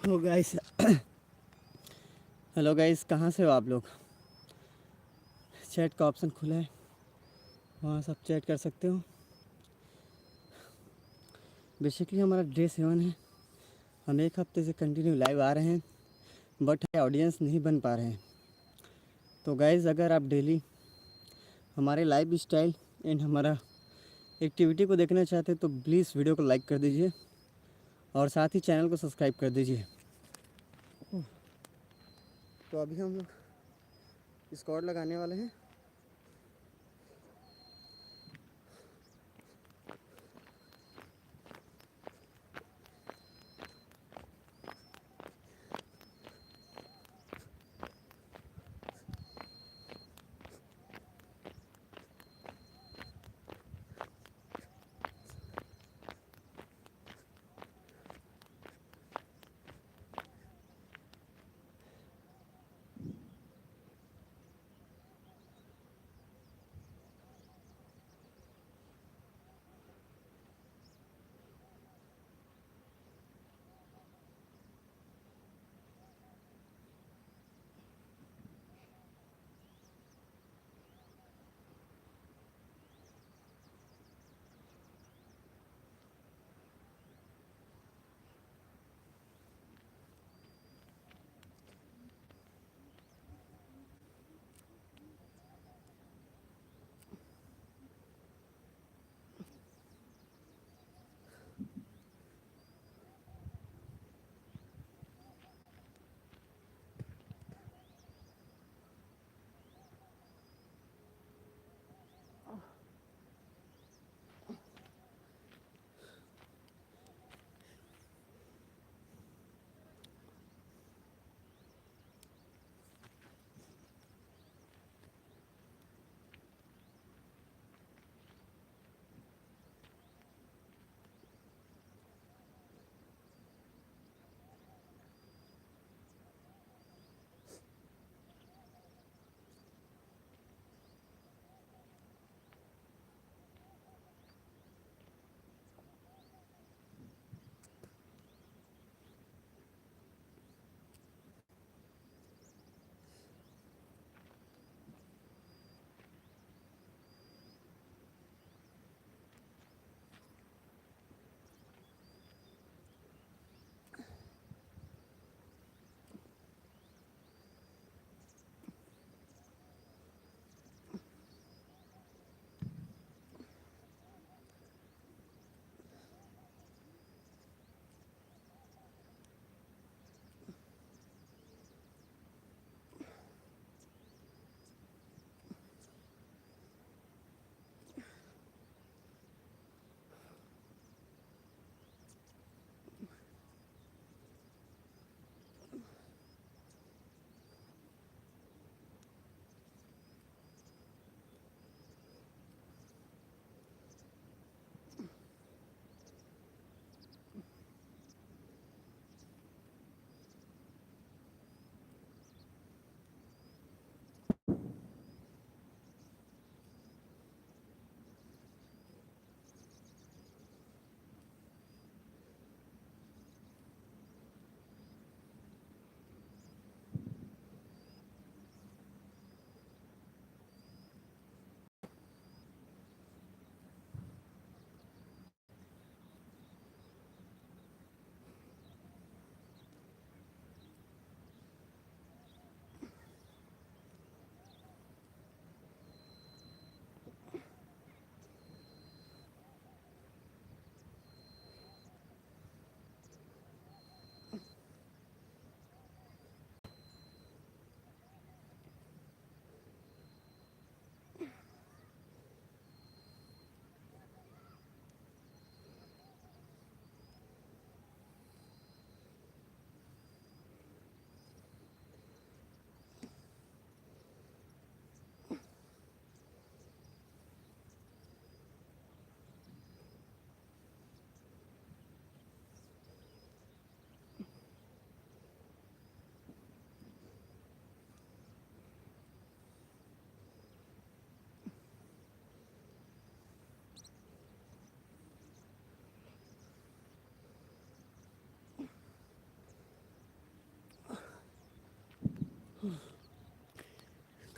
हो guys, hello guys, कहाँ से हो आप लोग? चैट का ऑप्शन खुला है, वहाँ सब चैट कर सकते हो। बेसिकली हमारा डे 7 है। हम एक हफ्ते से कंटिन्यू लाइव आ रहे हैं, बट ऑडियंस नहीं बन पा रहे हैं। तो गाइस, अगर आप डेली हमारे लाइफ स्टाइल एंड हमारा एक्टिविटी को देखना चाहते हैं तो प्लीज़ वीडियो को लाइक कर दीजिए और साथ ही चैनल को सब्सक्राइब कर दीजिए। तो अभी हम लोग स्क्वाड लगाने वाले हैं।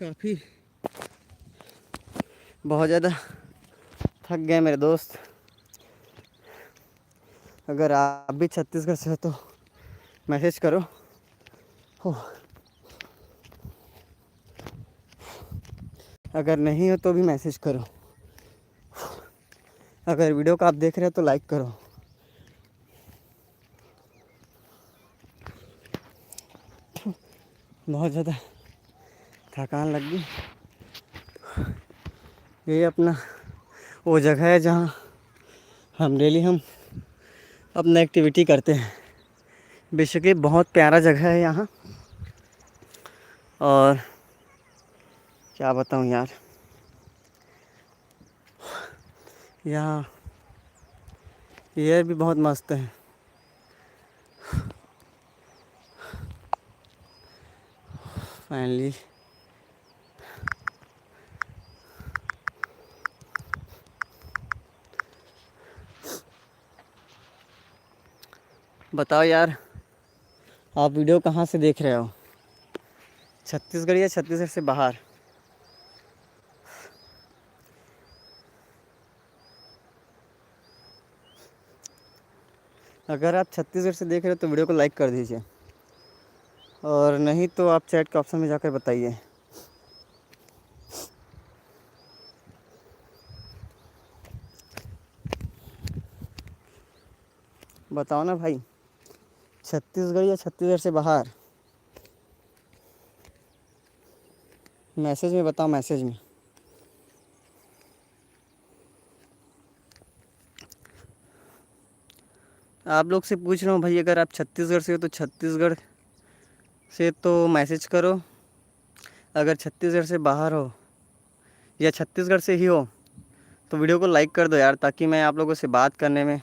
काफ़ी बहुत ज़्यादा थक गए मेरे दोस्त। अगर आप भी छत्तीसगढ़ से हो तो मैसेज करो। हो, अगर नहीं हो तो भी मैसेज करो। अगर वीडियो को आप देख रहे हो तो लाइक करो। बहुत ज़्यादा थकान लग गई। ये अपना वो जगह है जहाँ हम डेली अपना एक्टिविटी करते हैं। बेसिकली बहुत प्यारा जगह है यहाँ, और क्या बताऊँ यार, यहाँ एयर भी बहुत मस्त है। फाइनली बताओ यार, आप वीडियो कहाँ से देख रहे हो? छत्तीसगढ़ या छत्तीसगढ़ से बाहर? अगर आप छत्तीसगढ़ से देख रहे हो तो वीडियो को लाइक कर दीजिए, और नहीं तो आप चैट के ऑप्शन में जाकर बताइए। बताओ ना भाई, छत्तीसगढ़ या छत्तीसगढ़ से बाहर? मैसेज में बताओ, मैसेज में। आप लोग से पूछ रहा हूँ भाई, अगर आप छत्तीसगढ़ से हो तो छत्तीसगढ़ से तो मैसेज करो। अगर छत्तीसगढ़ से बाहर हो या छत्तीसगढ़ से ही हो तो वीडियो को लाइक कर दो यार, ताकि मैं आप लोगों से बात करने में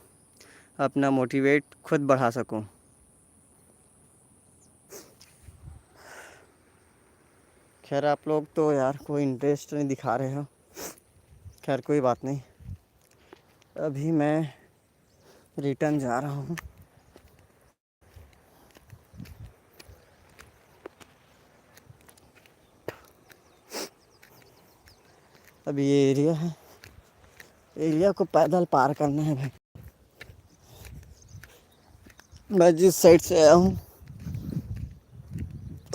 अपना मोटिवेट खुद बढ़ा सकूं। खैर आप लोग तो यार कोई इंटरेस्ट नहीं दिखा रहे हो। खैर कोई बात नहीं, अभी मैं रिटर्न जा रहा हूँ। अभी ये एरिया है, एरिया को पैदल पार करना है भाई। मैं जिस साइड से आया हूँ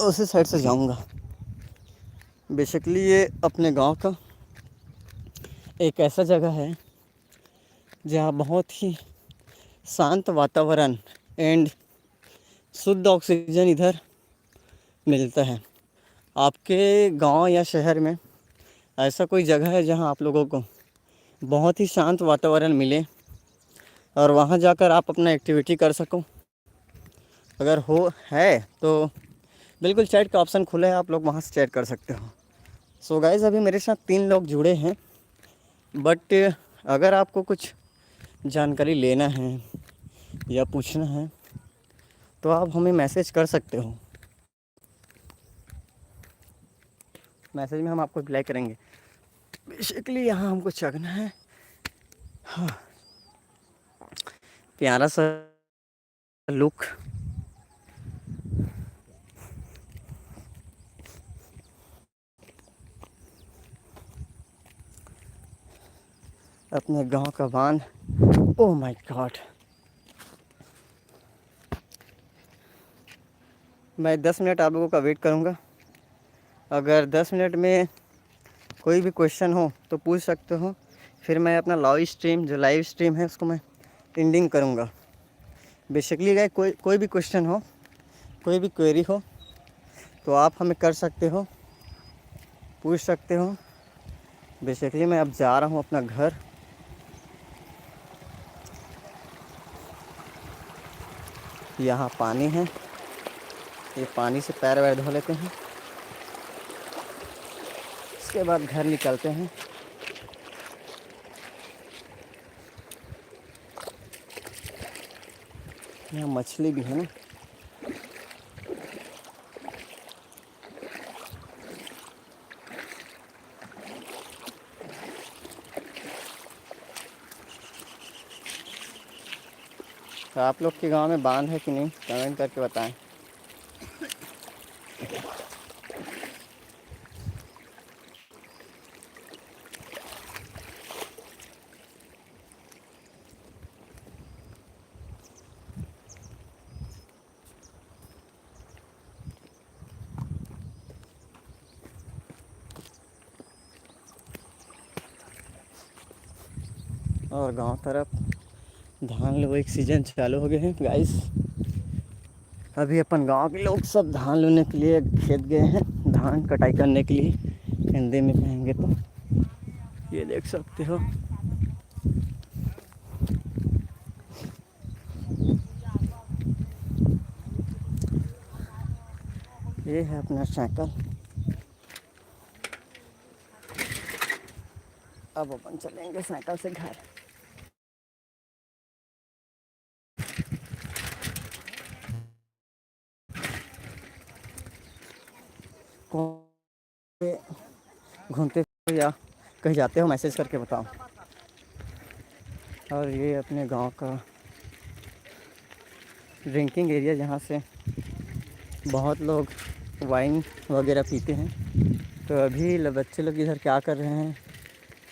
उसी साइड से जाऊँगा। बेसिकली ये अपने गांव का एक ऐसा जगह है जहाँ बहुत ही शांत वातावरण एंड शुद्ध ऑक्सीजन इधर मिलता है। आपके गांव या शहर में ऐसा कोई जगह है जहां आप लोगों को बहुत ही शांत वातावरण मिले और वहां जाकर आप अपना एक्टिविटी कर सको? अगर हो है तो बिल्कुल चैट का ऑप्शन खुला है, आप लोग वहां से चैट कर सकते हो। सो गाइस, अभी मेरे साथ 3 लोग जुड़े हैं, बट अगर आपको कुछ जानकारी लेना है या पूछना है तो आप हमें मैसेज कर सकते हो। मैसेज में हम आपको रिप्लाई करेंगे। बेसिकली यहाँ हमको चढ़ना है। हाँ, प्यारा सा लुक। अपने गांव का बांध। ओह माय गॉड, मैं 10 मिनट आप लोगों का वेट करूंगा। अगर 10 मिनट में कोई भी क्वेश्चन हो तो पूछ सकते हो, फिर मैं अपना लाइव स्ट्रीम है उसको मैं एंडिंग करूंगा। बेसिकली गाइस, कोई भी क्वेश्चन हो, कोई भी क्वेरी हो तो आप हमें कर सकते हो, पूछ सकते हो। बेसिकली मैं अब जा रहा हूँ अपना घर। यहाँ पानी है, ये पानी से पैर वैर धो लेते हैं, इसके बाद घर निकलते हैं। यहाँ मछली भी है ना। तो आप लोग के गांव में बांध है कि नहीं, कमेंट करके बताएं। और गांव तरफ धान लोग एक सीजन चालू हो गए हैं गाइस। अभी अपन गांव के लोग सब धान लेने के लिए खेत गए हैं, धान कटाई करने के लिए। हिंदी में कहेंगे तो ये देख सकते हो। ये है अपना साइकिल। अब अपन चलेंगे साइकिल से घर। घूमते हो या कहीं जाते हो मैसेज करके बताओ। और ये अपने गांव का ड्रिंकिंग एरिया, जहाँ से बहुत लोग वाइन वगैरह पीते हैं। तो अभी बच्चे लोग इधर क्या कर रहे हैं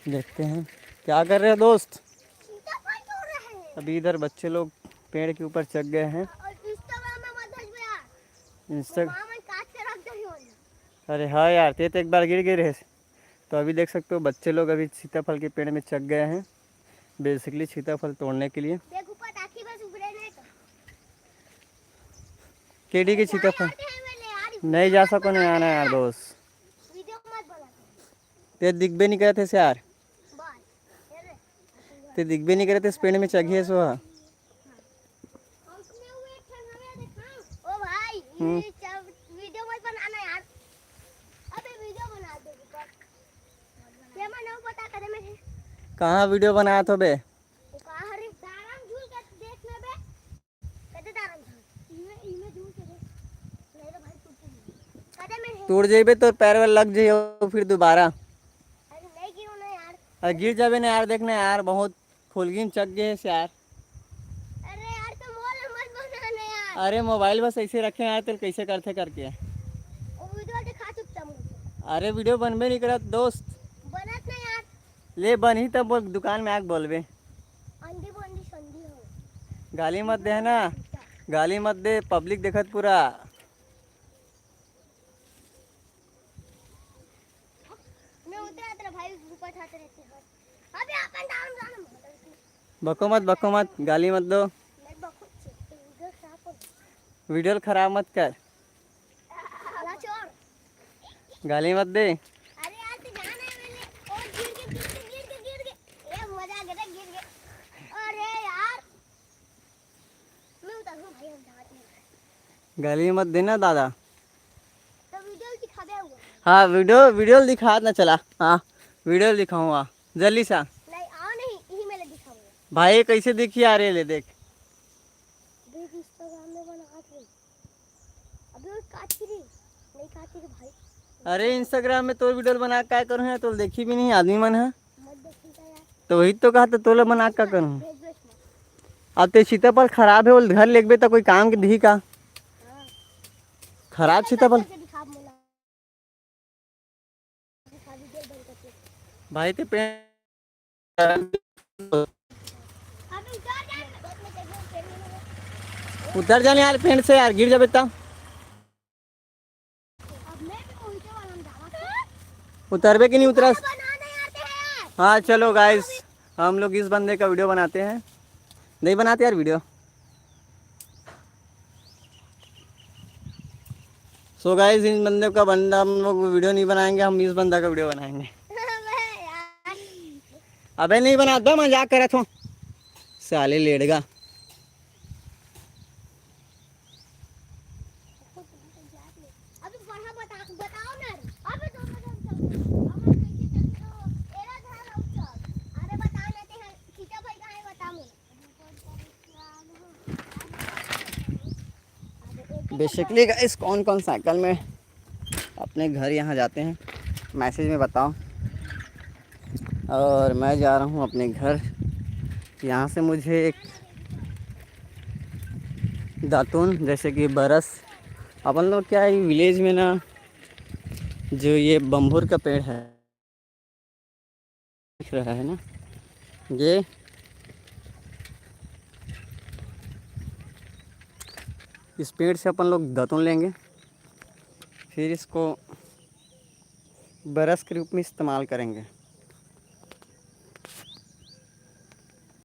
देखते हैं। क्या कर रहे हैं दोस्त? अभी इधर बच्चे लोग पेड़ के ऊपर चढ़ गए हैं। अरे हाँ यार, ते तो एक बार गिर गए रहे। तो अभी देख सकते हो बच्चे लोग अभी सीताफल के पेड़ में चढ़ गए हैं, बेसिकली सीताफल तोड़ने के लिए। केडी के सीताफल नहीं जा सको, नहीं आना यार दोस्त। ते दिखबे नहीं करे थे से यार, ते दिखबे नहीं करे थे इस पेड़ में चढ़िए सो। कहाँ वीडियो बनाया था बे? टूट जेबे तो पैर में लग जाइए फिर दोबारा। अरे गिर जाबे ना यार, देखना यार बहुत फुलगिन चक गए यार। अरे यार तो मत बनाना यार। अरे मोबाइल बस ऐसे रखे यार, तो कैसे करते करके। अरे वीडियो बनबे नहीं करत दोस्त। बनत ना यार। ले बन ही तब दुकान में आके बोलबे। गाली मत दे ना, गाली मत दे, पब्लिक देखत पूरा। बको मत, गाली मत दो, वीडियो खराब मत कर, गाली मत दे। गाली मत देना दादा। तो वीडियो दिखा दे। हाँ वीडियो दिखा ना, चला हाँ वीडियो दिखाऊंगा जल्दी सा। नहीं आओ, नहीं यही मैं दिखाऊंगा भाई। कैसे दिखी आ रही ले देख। इंस्टाग्राम में बना रही अभी वो काट रही नहीं काट रही भाई। अरे इंस्टाग्राम में तो वीडियो बना क्या करूँ है, तो देखी भी नहीं आदमी मन है। तो वही तो कहा, तो तोला बना क्या करूँ। अब तो सीताफल खराब है, वो घर लेके तो कोई काम के दी का। खराब सीताफल भाई ते उतर जाने यार पेड़ से यार, गिर जाबे ता। उतरबे कि नहीं उतरा। हाँ चलो गाइस, हम लोग इस बंदे का वीडियो बनाते हैं। नहीं बनाते यार वीडियो। सो गाइस, इन बंदे का बंदा हम लोग वीडियो नहीं बनाएंगे, हम इस बंदा का वीडियो बनाएंगे। अबे नहीं बनाता, मजाक कर रहा था साले लेड़गा। बेसिकली गाइस, कौन कौन साइकिल में अपने घर यहाँ जाते हैं मैसेज में बताओ। और मैं जा रहा हूँ अपने घर। यहाँ से मुझे एक दातून जैसे कि बरस, अपन लोग क्या है विलेज में ना, जो ये बम्बूर का पेड़ है दिख रहा है ना, ये इस पेड़ से अपन लोग दातून लेंगे, फिर इसको बरस के रूप में इस्तेमाल करेंगे।